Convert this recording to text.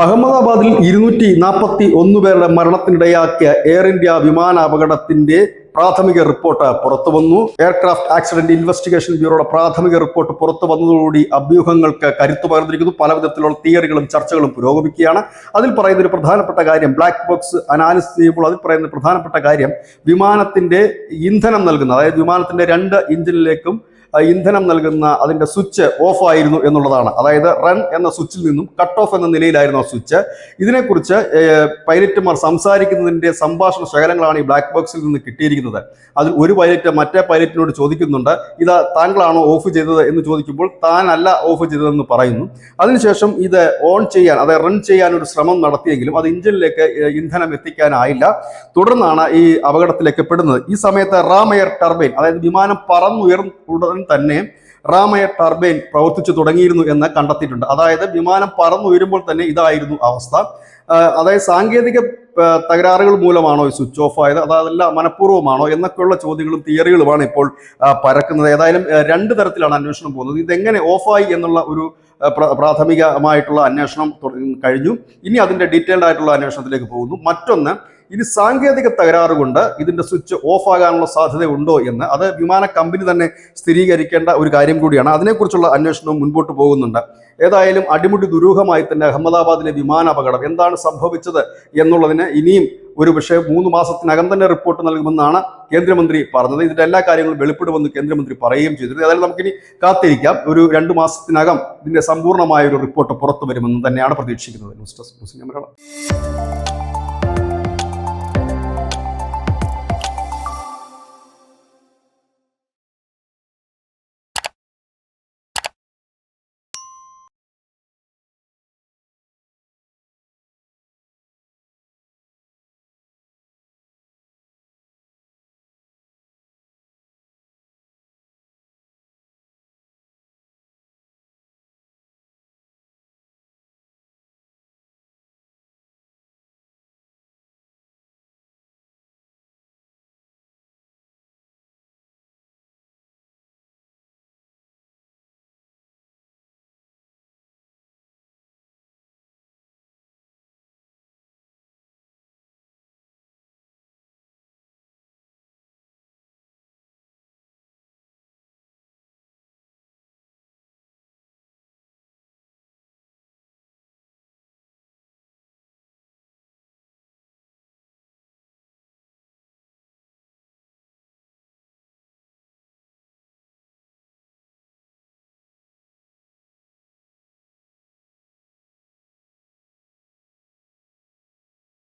അഹമ്മദാബാദിൽ 241 പേരുടെ മരണത്തിനിടയാക്കിയ air India വിമാനാപകടത്തിന്റെ പ്രാഥമിക റിപ്പോർട്ട് പുറത്തു വന്നു. എയർക്രാഫ്റ്റ് ആക്സിഡന്റ് ഇൻവെസ്റ്റിഗേഷൻ ബ്യൂറോയുടെ പ്രാഥമിക റിപ്പോർട്ട് പുറത്തു വന്നതോടുകൂടി അഭ്യൂഹങ്ങൾക്ക് കരുത്തു പകർന്നിരിക്കുന്നു. പല വിധത്തിലുള്ള തിയറികളും ചർച്ചകളും പുരോഗമിക്കുകയാണ്. അതിൽ പറയുന്ന ഒരു പ്രധാനപ്പെട്ട കാര്യം, ബ്ലാക്ക് ബോക്സ് അനാലിസിസ് ചെയ്യുമ്പോൾ അതിൽ പറയുന്ന പ്രധാനപ്പെട്ട കാര്യം, വിമാനത്തിന്റെ ഇന്ധനം നൽകുന്ന, അതായത് വിമാനത്തിന്റെ 2 എഞ്ചിനിലേക്കും ഇന്ധനം നൽകുന്ന അതിന്റെ സ്വിച്ച് ഓഫ് ആയിരുന്നു എന്നുള്ളതാണ്. അതായത് റൺ എന്ന സ്വിച്ചിൽ നിന്നും കട്ട് ഓഫ് എന്ന നിലയിലായിരുന്നു ആ സ്വിച്ച്. ഇതിനെക്കുറിച്ച് പൈലറ്റുമാർ സംസാരിക്കുന്നതിന്റെ സംഭാഷണ ശകലങ്ങളാണ് ഈ ബ്ലാക്ക് ബോക്സിൽ നിന്ന് കിട്ടിയിരിക്കുന്നത്. അതിൽ ഒരു പൈലറ്റ് മറ്റേ പൈലറ്റിനോട് ചോദിക്കുന്നുണ്ട്, ഇത് താങ്കളാണോ ഓഫ് ചെയ്തത് എന്ന് ചോദിക്കുമ്പോൾ താനല്ല ഓഫ് ചെയ്തതെന്ന് പറയുന്നു. അതിനുശേഷം ഇത് ഓൺ ചെയ്യാൻ, അതായത് റൺ ചെയ്യാൻ ഒരു ശ്രമം നടത്തിയെങ്കിലും അത് എഞ്ചിനിലേക്ക് ഇന്ധനം എത്തിക്കാനായില്ല. തുടർന്നാണ് ഈ അപകടത്തിലേക്ക് പെടുന്നത്. ഈ സമയത്ത് റാം എയർ ടർബൈൻ, അതായത് വിമാനം പറന്നുയർന്ന തന്നെ റാം എയർ ടർബൈൻ പ്രവർത്തിച്ചു തുടങ്ങിയിരുന്നു എന്ന് കണ്ടെത്തിയിട്ടുണ്ട്. അതായത് വിമാനം പറന്നുയരുമ്പോൾ തന്നെ ഇതായിരുന്നു അവസ്ഥ. അതായത് സാങ്കേതിക തകരാറുകൾ മൂലമാണോ ഈ സ്വിച്ച് ഓഫ് ആയത്, അതല്ല മനഃപൂർവ്വമാണോ എന്നൊക്കെയുള്ള ചോദ്യങ്ങളും തിയറികളുമാണ് ഇപ്പോൾ പരക്കുന്നത്. ഏതായാലും 2 തരത്തിലാണ് അന്വേഷണം പോകുന്നത്. ഇതെങ്ങനെ ഓഫായി എന്നുള്ള ഒരു പ്രാഥമികമായിട്ടുള്ള അന്വേഷണം കഴിഞ്ഞു. ഇനി അതിന്റെ ഡീറ്റെയിൽഡ് ആയിട്ടുള്ള അന്വേഷണത്തിലേക്ക് പോകുന്നു. മറ്റൊന്ന്, ഇനി സാങ്കേതിക തകരാറ് കൊണ്ട് ഇതിന്റെ സ്വിച്ച് ഓഫ് ആകാനുള്ള സാധ്യത ഉണ്ടോ എന്ന് അത് വിമാന കമ്പനി തന്നെ സ്ഥിരീകരിക്കേണ്ട ഒരു കാര്യം കൂടിയാണ്. അതിനെക്കുറിച്ചുള്ള അന്വേഷണവും മുൻപോട്ട് പോകുന്നുണ്ട്. ഏതായാലും അടിമുടി ദുരൂഹമായി തന്നെ അഹമ്മദാബാദിലെ വിമാനാപകടം എന്താണ് സംഭവിച്ചത് എന്നുള്ളതിന് ഇനിയും ഒരു പക്ഷേ 3 മാസത്തിനകം തന്നെ റിപ്പോർട്ട് നൽകുമെന്നാണ് കേന്ദ്രമന്ത്രി പറഞ്ഞത്. ഇതിന്റെ എല്ലാ കാര്യങ്ങളും വെളിപ്പെടുമെന്ന് കേന്ദ്രമന്ത്രി പറയുകയും ചെയ്തിരുന്നു. ഏതായാലും നമുക്കിനി കാത്തിരിക്കാം. ഒരു 2 മാസത്തിനകം ഇതിന്റെ സമ്പൂർണ്ണമായ ഒരു റിപ്പോർട്ട് പുറത്തു വരുമെന്ന് തന്നെയാണ് പ്രതീക്ഷിക്കുന്നത്. News desk.